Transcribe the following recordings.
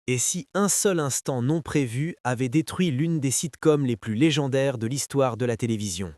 Et si un seul instant non prévu avait détruit l'une des sitcoms les plus légendaires de l'histoire de la télévision?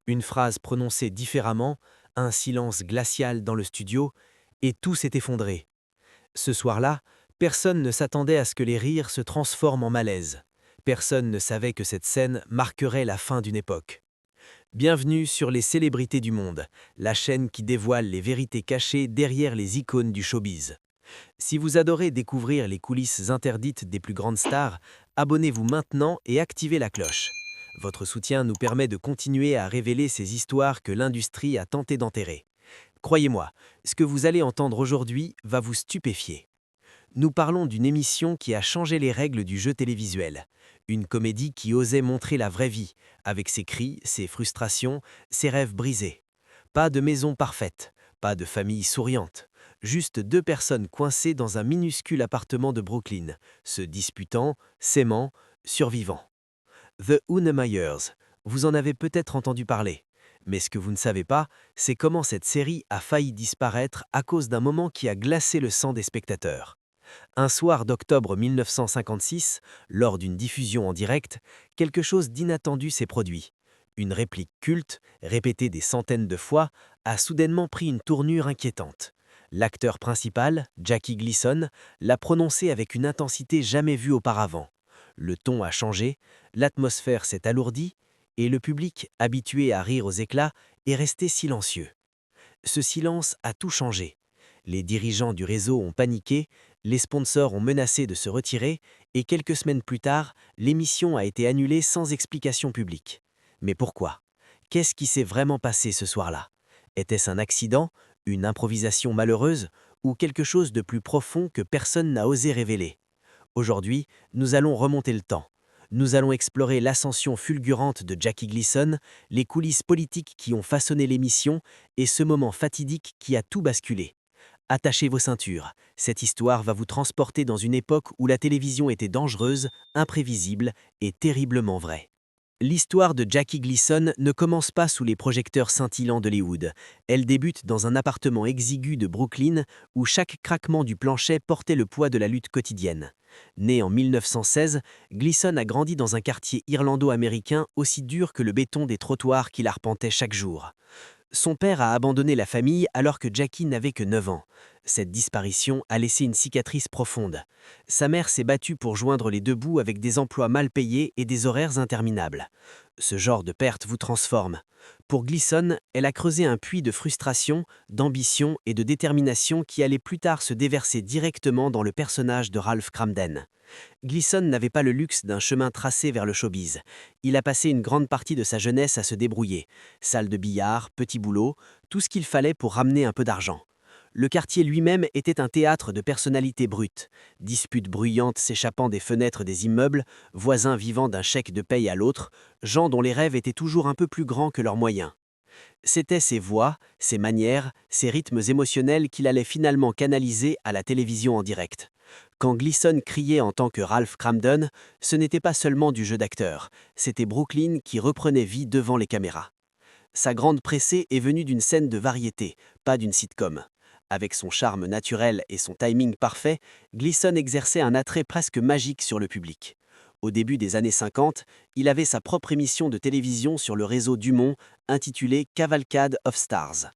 Une phrase prononcée différemment, un silence glacial dans le studio, et tout s'est effondré. Ce soir-là, personne ne s'attendait à ce que les rires se transforment en malaise. Personne ne savait que cette scène marquerait la fin d'une époque. Bienvenue sur Les Célébrités du Monde, la chaîne qui dévoile les vérités cachées derrière les icônes du showbiz. Si vous adorez découvrir les coulisses interdites des plus grandes stars, abonnez-vous maintenant et activez la cloche. Votre soutien nous permet de continuer à révéler ces histoires que l'industrie a tenté d'enterrer. Croyez-moi, ce que vous allez entendre aujourd'hui va vous stupéfier. Nous parlons d'une émission qui a changé les règles du jeu télévisuel. Une comédie qui osait montrer la vraie vie, avec ses cris, ses frustrations, ses rêves brisés. Pas de maison parfaite, pas de famille souriante. Juste deux personnes coincées dans un minuscule appartement de Brooklyn, se disputant, s'aimant, survivant. The Unnemeyers, vous en avez peut-être entendu parler. Mais ce que vous ne savez pas, c'est comment cette série a failli disparaître à cause d'un moment qui a glacé le sang des spectateurs. Un soir d'octobre 1956, lors d'une diffusion en direct, quelque chose d'inattendu s'est produit. Une réplique culte, répétée des centaines de fois, a soudainement pris une tournure inquiétante. L'acteur principal, Jackie Gleason, l'a prononcée avec une intensité jamais vue auparavant. Le ton a changé, l'atmosphère s'est alourdie, et le public, habitué à rire aux éclats, est resté silencieux. Ce silence a tout changé. Les dirigeants du réseau ont paniqué, les sponsors ont menacé de se retirer, et quelques semaines plus tard, l'émission a été annulée sans explication publique. Mais pourquoi? Qu'est-ce qui s'est vraiment passé ce soir-là? Était-ce un accident, une improvisation malheureuse, ou quelque chose de plus profond que personne n'a osé révéler? Aujourd'hui, nous allons remonter le temps. Nous allons explorer l'ascension fulgurante de Jackie Gleason, les coulisses politiques qui ont façonné l'émission et ce moment fatidique qui a tout basculé. Attachez vos ceintures, cette histoire va vous transporter dans une époque où la télévision était dangereuse, imprévisible et terriblement vraie. L'histoire de Jackie Gleason ne commence pas sous les projecteurs scintillants d'Hollywood. Elle débute dans un appartement exigu de Brooklyn où chaque craquement du plancher portait le poids de la lutte quotidienne. Né en 1916, Gleason a grandi dans un quartier irlando-américain aussi dur que le béton des trottoirs qu'il arpentait chaque jour. Son père a abandonné la famille alors que Jackie n'avait que 9 ans. Cette disparition a laissé une cicatrice profonde. Sa mère s'est battue pour joindre les deux bouts avec des emplois mal payés et des horaires interminables. Ce genre de perte vous transforme. Pour Gleason, elle a creusé un puits de frustration, d'ambition et de détermination qui allait plus tard se déverser directement dans le personnage de Ralph Kramden. Gleason n'avait pas le luxe d'un chemin tracé vers le showbiz. Il a passé une grande partie de sa jeunesse à se débrouiller. Salle de billard, petit boulot, tout ce qu'il fallait pour ramener un peu d'argent. Le quartier lui-même était un théâtre de personnalités brutes. Disputes bruyantes s'échappant des fenêtres des immeubles, voisins vivant d'un chèque de paye à l'autre, gens dont les rêves étaient toujours un peu plus grands que leurs moyens. C'étaient ces voix, ces manières, ces rythmes émotionnels qu'il allait finalement canaliser à la télévision en direct. Quand Gleason criait en tant que Ralph Kramden, ce n'était pas seulement du jeu d'acteur, c'était Brooklyn qui reprenait vie devant les caméras. Sa grande pressée est venue d'une scène de variété, pas d'une sitcom. Avec son charme naturel et son timing parfait, Gleason exerçait un attrait presque magique sur le public. Au début des années 50, il avait sa propre émission de télévision sur le réseau Dumont, intitulée Cavalcade of Stars.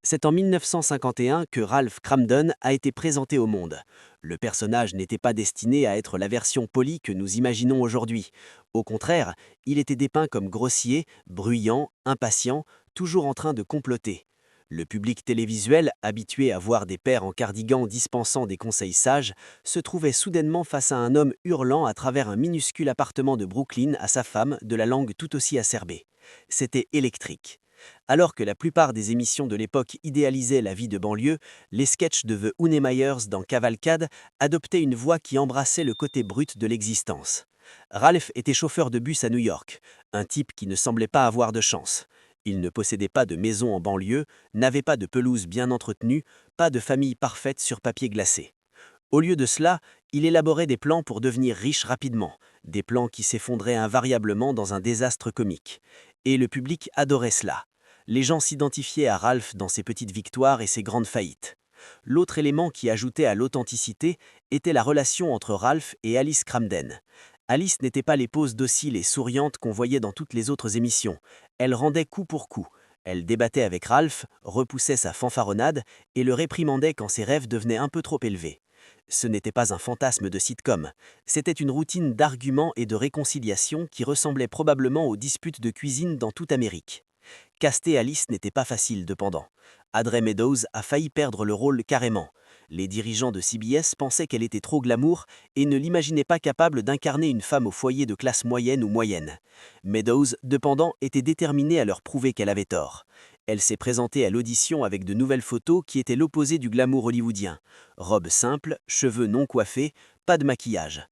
C'est en 1951 que Ralph Kramden a été présenté au monde. Le personnage n'était pas destiné à être la version polie que nous imaginons aujourd'hui. Au contraire, il était dépeint comme grossier, bruyant, impatient, toujours en train de comploter. Le public télévisuel, habitué à voir des pères en cardigan dispensant des conseils sages, se trouvait soudainement face à un homme hurlant à travers un minuscule appartement de Brooklyn à sa femme de la langue tout aussi acerbée. C'était électrique. Alors que la plupart des émissions de l'époque idéalisaient la vie de banlieue, les sketchs de The Unnemeyers dans Cavalcade adoptaient une voix qui embrassait le côté brut de l'existence. Ralph était chauffeur de bus à New York, un type qui ne semblait pas avoir de chance. Il ne possédait pas de maison en banlieue, n'avait pas de pelouse bien entretenue, pas de famille parfaite sur papier glacé. Au lieu de cela, il élaborait des plans pour devenir riche rapidement, des plans qui s'effondraient invariablement dans un désastre comique. Et le public adorait cela. Les gens s'identifiaient à Ralph dans ses petites victoires et ses grandes faillites. L'autre élément qui ajoutait à l'authenticité était la relation entre Ralph et Alice Cramden. Alice n'était pas l'épouse docile et souriante qu'on voyait dans toutes les autres émissions. Elle rendait coup pour coup. Elle débattait avec Ralph, repoussait sa fanfaronnade et le réprimandait quand ses rêves devenaient un peu trop élevés. Ce n'était pas un fantasme de sitcom, c'était une routine d'arguments et de réconciliation qui ressemblait probablement aux disputes de cuisine dans toute Amérique. Caster Alice n'était pas facile, cependant. Audrey Meadows a failli perdre le rôle carrément. Les dirigeants de CBS pensaient qu'elle était trop glamour et ne l'imaginaient pas capable d'incarner une femme au foyer de classe moyenne ou moyenne. Meadows, cependant, était déterminée à leur prouver qu'elle avait tort. Elle s'est présentée à l'audition avec de nouvelles photos qui étaient l'opposé du glamour hollywoodien. Robe simple, cheveux non coiffés, pas de maquillage.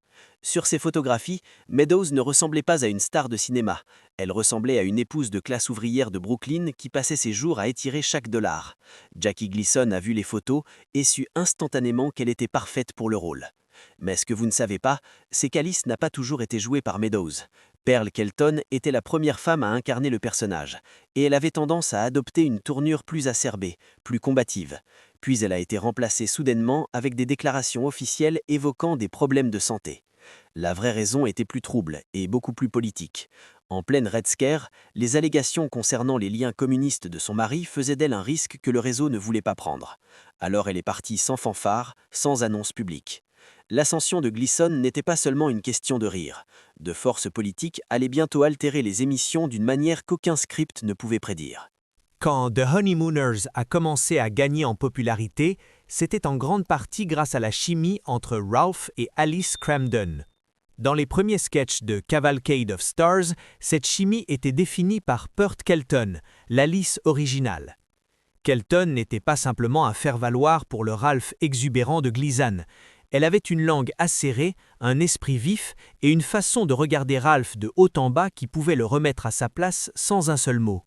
Sur ces photographies, Meadows ne ressemblait pas à une star de cinéma. Elle ressemblait à une épouse de classe ouvrière de Brooklyn qui passait ses jours à étirer chaque dollar. Jackie Gleason a vu les photos et sut instantanément qu'elle était parfaite pour le rôle. Mais ce que vous ne savez pas, c'est qu'Alice n'a pas toujours été jouée par Meadows. Pearl Kelton était la première femme à incarner le personnage, et elle avait tendance à adopter une tournure plus acerbée, plus combative. Puis elle a été remplacée soudainement avec des déclarations officielles évoquant des problèmes de santé. La vraie raison était plus trouble et beaucoup plus politique. En pleine Red Scare, les allégations concernant les liens communistes de son mari faisaient d'elle un risque que le réseau ne voulait pas prendre. Alors elle est partie sans fanfare, sans annonce publique. L'ascension de Gleason n'était pas seulement une question de rire. De forces politiques allaient bientôt altérer les émissions d'une manière qu'aucun script ne pouvait prédire. Quand The Honeymooners a commencé à gagner en popularité, c'était en grande partie grâce à la chimie entre Ralph et Alice Cramden. Dans les premiers sketchs de Cavalcade of Stars, cette chimie était définie par Pearl Kelton, l'Alice originale. Kelton n'était pas simplement un faire-valoir pour le Ralph exubérant de Gleason. Elle avait une langue acérée, un esprit vif et une façon de regarder Ralph de haut en bas qui pouvait le remettre à sa place sans un seul mot.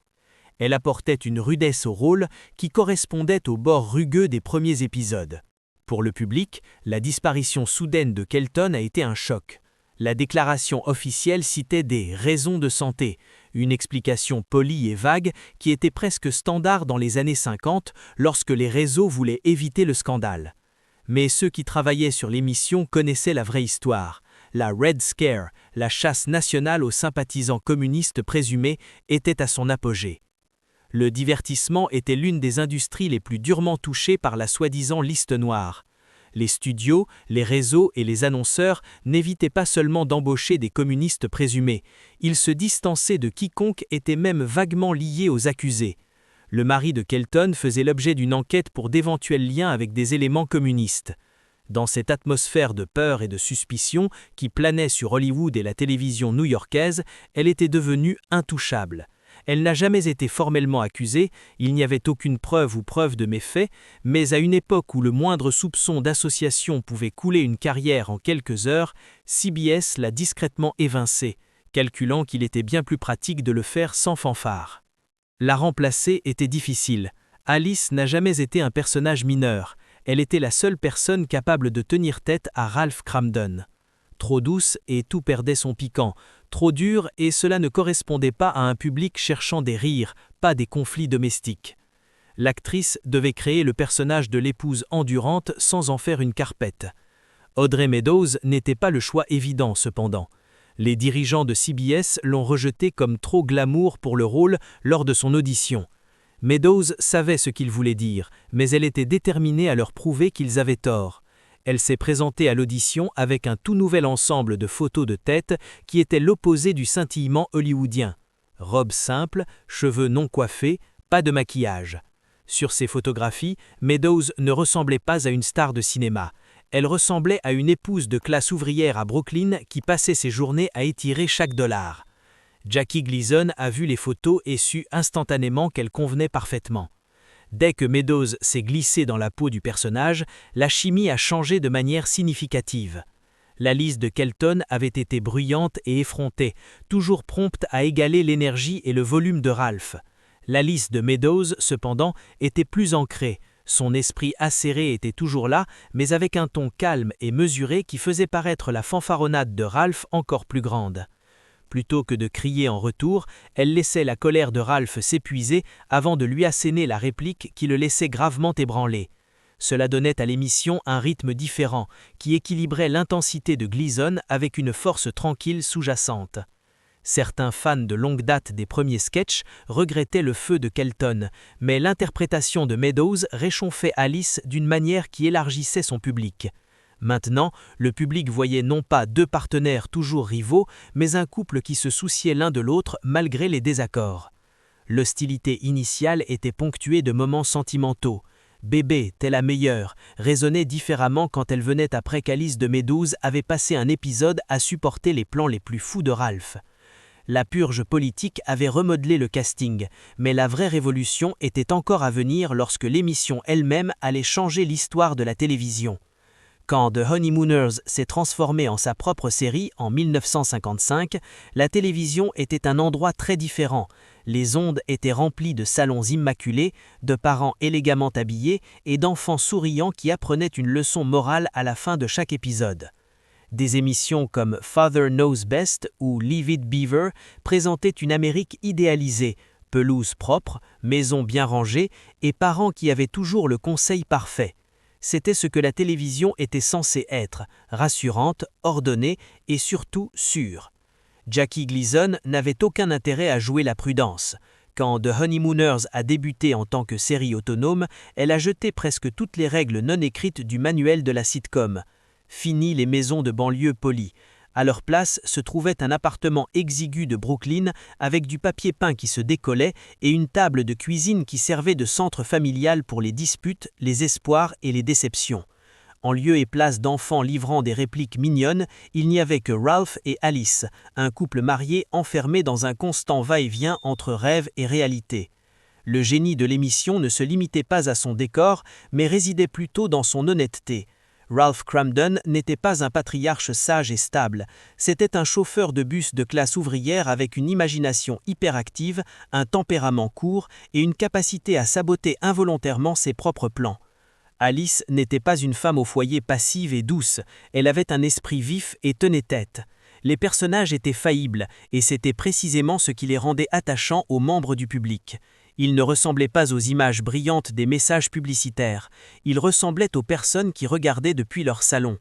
Elle apportait une rudesse au rôle qui correspondait aux bords rugueux des premiers épisodes. Pour le public, la disparition soudaine de Kelton a été un choc. La déclaration officielle citait des « raisons de santé », une explication polie et vague qui était presque standard dans les années 50 lorsque les réseaux voulaient éviter le scandale. Mais ceux qui travaillaient sur l'émission connaissaient la vraie histoire. La Red Scare, la chasse nationale aux sympathisants communistes présumés, était à son apogée. Le divertissement était l'une des industries les plus durement touchées par la soi-disant liste noire. Les studios, les réseaux et les annonceurs n'évitaient pas seulement d'embaucher des communistes présumés, ils se distançaient de quiconque était même vaguement lié aux accusés. Le mari de Kelton faisait l'objet d'une enquête pour d'éventuels liens avec des éléments communistes. Dans cette atmosphère de peur et de suspicion qui planait sur Hollywood et la télévision new-yorkaise, elle était devenue intouchable. Elle n'a jamais été formellement accusée, il n'y avait aucune preuve ou preuve de méfaits, mais à une époque où le moindre soupçon d'association pouvait couler une carrière en quelques heures, CBS l'a discrètement évincée, calculant qu'il était bien plus pratique de le faire sans fanfare. La remplacer était difficile. Alice n'a jamais été un personnage mineur, elle était la seule personne capable de tenir tête à Ralph Cramden. Trop douce et tout perdait son piquant, trop dure et cela ne correspondait pas à un public cherchant des rires, pas des conflits domestiques. L'actrice devait créer le personnage de l'épouse endurante sans en faire une carpette. Audrey Meadows n'était pas le choix évident cependant. Les dirigeants de CBS l'ont rejetée comme trop glamour pour le rôle lors de son audition. Meadows savait ce qu'il voulait dire, mais elle était déterminée à leur prouver qu'ils avaient tort. Elle s'est présentée à l'audition avec un tout nouvel ensemble de photos de tête qui était l'opposé du scintillement hollywoodien. Robe simple, cheveux non coiffés, pas de maquillage. Sur ces photographies, Meadows ne ressemblait pas à une star de cinéma. Elle ressemblait à une épouse de classe ouvrière à Brooklyn qui passait ses journées à étirer chaque dollar. Jackie Gleason a vu les photos et sut instantanément qu'elles convenaient parfaitement. Dès que Meadows s'est glissée dans la peau du personnage, la chimie a changé de manière significative. L'Alice de Kelton avait été bruyante et effrontée, toujours prompte à égaler l'énergie et le volume de Ralph. L'Alice de Meadows, cependant, était plus ancrée. Son esprit acéré était toujours là, mais avec un ton calme et mesuré qui faisait paraître la fanfaronnade de Ralph encore plus grande. Plutôt que de crier en retour, elle laissait la colère de Ralph s'épuiser avant de lui asséner la réplique qui le laissait gravement ébranlé. Cela donnait à l'émission un rythme différent, qui équilibrait l'intensité de Gleason avec une force tranquille sous-jacente. Certains fans de longue date des premiers sketchs regrettaient le feu de Kelton, mais l'interprétation de Meadows réchauffait Alice d'une manière qui élargissait son public. Maintenant, le public voyait non pas deux partenaires toujours rivaux, mais un couple qui se souciait l'un de l'autre malgré les désaccords. L'hostilité initiale était ponctuée de moments sentimentaux. Bébé, t'es la meilleure, résonnait différemment quand elle venait après qu'Alice de Meadows avait passé un épisode à supporter les plans les plus fous de Ralph. La purge politique avait remodelé le casting, mais la vraie révolution était encore à venir lorsque l'émission elle-même allait changer l'histoire de la télévision. Quand The Honeymooners s'est transformé en sa propre série en 1955, la télévision était un endroit très différent. Les ondes étaient remplies de salons immaculés, de parents élégamment habillés et d'enfants souriants qui apprenaient une leçon morale à la fin de chaque épisode. Des émissions comme Father Knows Best ou Leave It Beaver présentaient une Amérique idéalisée, pelouse propre, maison bien rangée et parents qui avaient toujours le conseil parfait. C'était ce que la télévision était censée être, rassurante, ordonnée et surtout sûre. Jackie Gleason n'avait aucun intérêt à jouer la prudence. Quand The Honeymooners a débuté en tant que série autonome, elle a jeté presque toutes les règles non écrites du manuel de la sitcom. Fini les maisons de banlieue polies. À leur place se trouvait un appartement exigu de Brooklyn avec du papier peint qui se décollait et une table de cuisine qui servait de centre familial pour les disputes, les espoirs et les déceptions. En lieu et place d'enfants livrant des répliques mignonnes, il n'y avait que Ralph et Alice, un couple marié enfermé dans un constant va-et-vient entre rêve et réalité. Le génie de l'émission ne se limitait pas à son décor, mais résidait plutôt dans son honnêteté. Ralph Cramden n'était pas un patriarche sage et stable, c'était un chauffeur de bus de classe ouvrière avec une imagination hyperactive, un tempérament court et une capacité à saboter involontairement ses propres plans. Alice n'était pas une femme au foyer passive et douce, elle avait un esprit vif et tenait tête. Les personnages étaient faillibles, et c'était précisément ce qui les rendait attachants aux membres du public. Ils ne ressemblaient pas aux images brillantes des messages publicitaires, ils ressemblaient aux personnes qui regardaient depuis leur salon.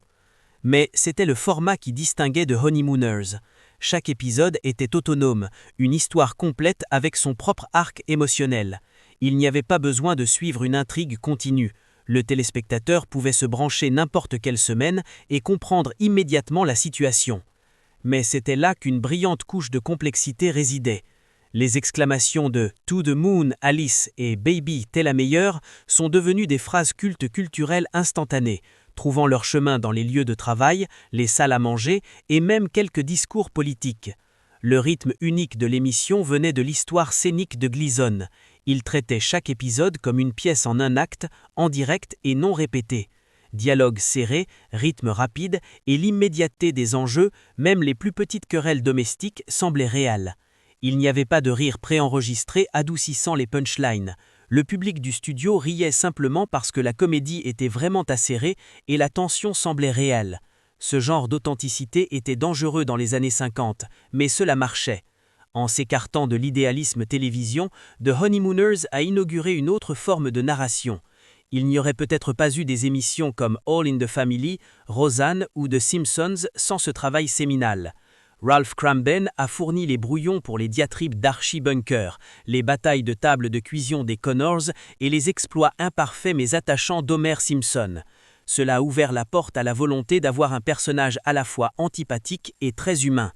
Mais c'était le format qui distinguait de Honeymooners. Chaque épisode était autonome, une histoire complète avec son propre arc émotionnel. Il n'y avait pas besoin de suivre une intrigue continue. Le téléspectateur pouvait se brancher n'importe quelle semaine et comprendre immédiatement la situation. Mais c'était là qu'une brillante couche de complexité résidait. Les exclamations de « To the moon, Alice » et « Baby, t'es la meilleure » sont devenues des phrases cultes culturelles instantanées, trouvant leur chemin dans les lieux de travail, les salles à manger et même quelques discours politiques. Le rythme unique de l'émission venait de l'histoire scénique de Gleason. Il traitait chaque épisode comme une pièce en un acte, en direct et non répété. Dialogue serré, rythme rapide et l'immédiateté des enjeux, même les plus petites querelles domestiques, semblaient réelles. Il n'y avait pas de rire préenregistré adoucissant les punchlines. Le public du studio riait simplement parce que la comédie était vraiment acérée et la tension semblait réelle. Ce genre d'authenticité était dangereux dans les années 50, mais cela marchait. En s'écartant de l'idéalisme télévision, The Honeymooners a inauguré une autre forme de narration. Il n'y aurait peut-être pas eu des émissions comme All in the Family, Roseanne ou The Simpsons sans ce travail séminal. Ralph Cramden a fourni les brouillons pour les diatribes d'Archie Bunker, les batailles de table de cuisson des Connors et les exploits imparfaits mais attachants d'Homer Simpson. Cela a ouvert la porte à la volonté d'avoir un personnage à la fois antipathique et très humain.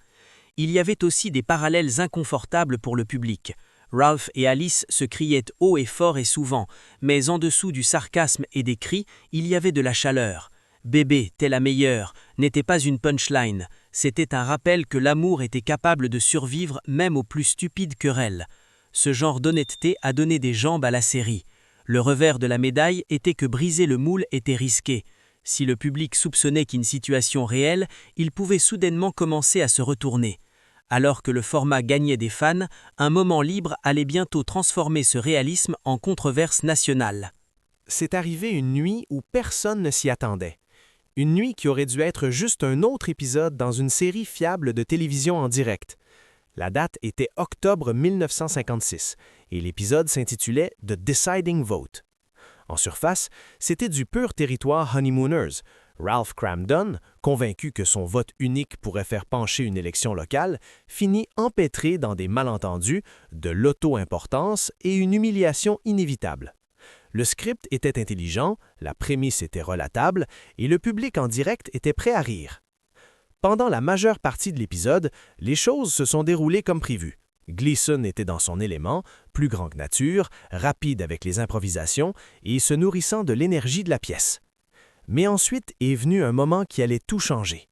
Il y avait aussi des parallèles inconfortables pour le public. Ralph et Alice se criaient haut et fort et souvent, mais en dessous du sarcasme et des cris, il y avait de la chaleur. « Bébé, t'es la meilleure » n'était pas une punchline, c'était un rappel que l'amour était capable de survivre même aux plus stupides querelles. Ce genre d'honnêteté a donné des jambes à la série. Le revers de la médaille était que briser le moule était risqué. Si le public soupçonnait qu'une situation réelle, il pouvait soudainement commencer à se retourner. Alors que le format gagnait des fans, un moment libre allait bientôt transformer ce réalisme en controverse nationale. C'est arrivé une nuit où personne ne s'y attendait. Une nuit qui aurait dû être juste un autre épisode dans une série fiable de télévision en direct. La date était octobre 1956 et l'épisode s'intitulait « The Deciding Vote ». En surface, c'était du pur territoire Honeymooners. Ralph Cramden, convaincu que son vote unique pourrait faire pencher une élection locale, finit empêtré dans des malentendus, de l'auto-importance et une humiliation inévitable. Le script était intelligent, la prémisse était relatable et le public en direct était prêt à rire. Pendant la majeure partie de l'épisode, les choses se sont déroulées comme prévu. Gleason était dans son élément, plus grand que nature, rapide avec les improvisations et se nourrissant de l'énergie de la pièce. Mais ensuite est venu un moment qui allait tout changer.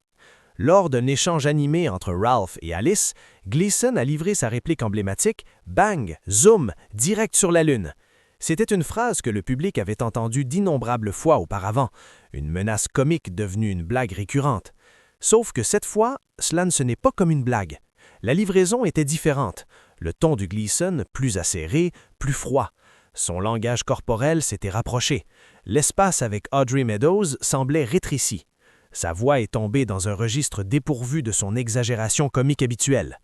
Lors d'un échange animé entre Ralph et Alice, Gleason a livré sa réplique emblématique « Bang! Zoom! Direct sur la Lune !» C'était une phrase que le public avait entendue d'innombrables fois auparavant, une menace comique devenue une blague récurrente. Sauf que cette fois, cela ne sonnait pas comme une blague. La livraison était différente, le ton du Gleason plus acéré, plus froid. Son langage corporel s'était rapproché. L'espace avec Audrey Meadows semblait rétréci. Sa voix est tombée dans un registre dépourvu de son exagération comique habituelle.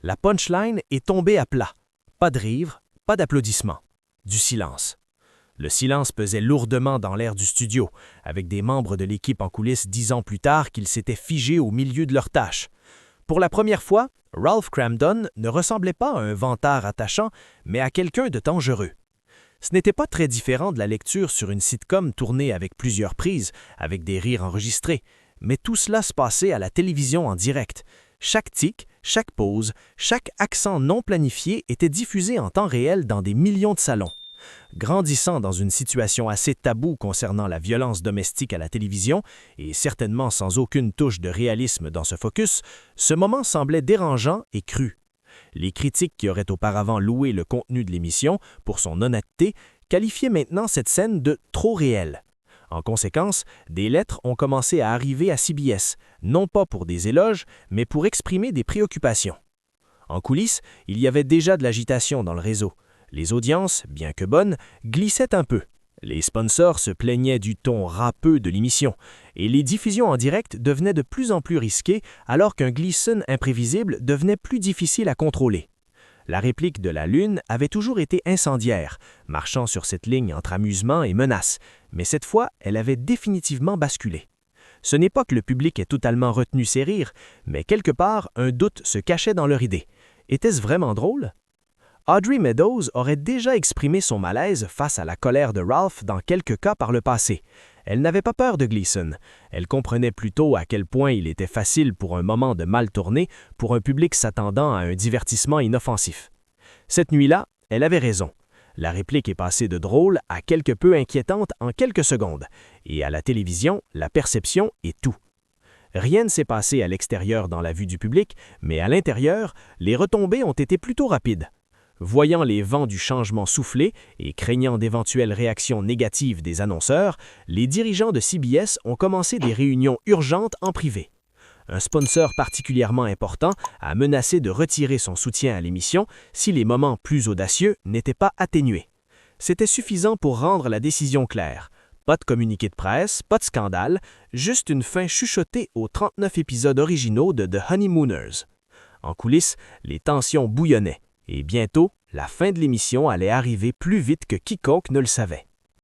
La punchline est tombée à plat. Pas de rire, pas d'applaudissements. Du silence. Le silence pesait lourdement dans l'air du studio, avec des membres de l'équipe en coulisses 10 ans plus tard qu'ils s'étaient figés au milieu de leurs tâches. Pour la première fois, Ralph Cramden ne ressemblait pas à un vantard attachant, mais à quelqu'un de dangereux. Ce n'était pas très différent de la lecture sur une sitcom tournée avec plusieurs prises, avec des rires enregistrés, mais tout cela se passait à la télévision en direct. Chaque tic, chaque pause, chaque accent non planifié était diffusé en temps réel dans des millions de salons. Grandissant dans une situation assez taboue concernant la violence domestique à la télévision, et certainement sans aucune touche de réalisme dans ce focus, ce moment semblait dérangeant et cru. Les critiques qui auraient auparavant loué le contenu de l'émission pour son honnêteté qualifiaient maintenant cette scène de « trop réelle ». En conséquence, des lettres ont commencé à arriver à CBS, non pas pour des éloges, mais pour exprimer des préoccupations. En coulisses, il y avait déjà de l'agitation dans le réseau. Les audiences, bien que bonnes, glissaient un peu. Les sponsors se plaignaient du ton râpeux de l'émission, et les diffusions en direct devenaient de plus en plus risquées alors qu'un Gleason imprévisible devenait plus difficile à contrôler. La réplique de la Lune avait toujours été incendiaire, marchant sur cette ligne entre amusement et menace, mais cette fois, elle avait définitivement basculé. Ce n'est pas que le public ait totalement retenu ses rires, mais quelque part, un doute se cachait dans leur idée. Était-ce vraiment drôle? Audrey Meadows aurait déjà exprimé son malaise face à la colère de Ralph dans quelques cas par le passé. Elle n'avait pas peur de Gleason. Elle comprenait plutôt à quel point il était facile pour un moment de mal tourner pour un public s'attendant à un divertissement inoffensif. Cette nuit-là, elle avait raison. La réplique est passée de drôle à quelque peu inquiétante en quelques secondes. Et à la télévision, la perception est tout. Rien ne s'est passé à l'extérieur dans la vue du public, mais à l'intérieur, les retombées ont été plutôt rapides. Voyant les vents du changement souffler et craignant d'éventuelles réactions négatives des annonceurs, les dirigeants de CBS ont commencé des réunions urgentes en privé. Un sponsor particulièrement important a menacé de retirer son soutien à l'émission si les moments plus audacieux n'étaient pas atténués. C'était suffisant pour rendre la décision claire. Pas de communiqué de presse, pas de scandale, juste une fin chuchotée aux 39 épisodes originaux de The Honeymooners. En coulisses, les tensions bouillonnaient. Et bientôt, la fin de l'émission allait arriver plus vite que quiconque ne le savait.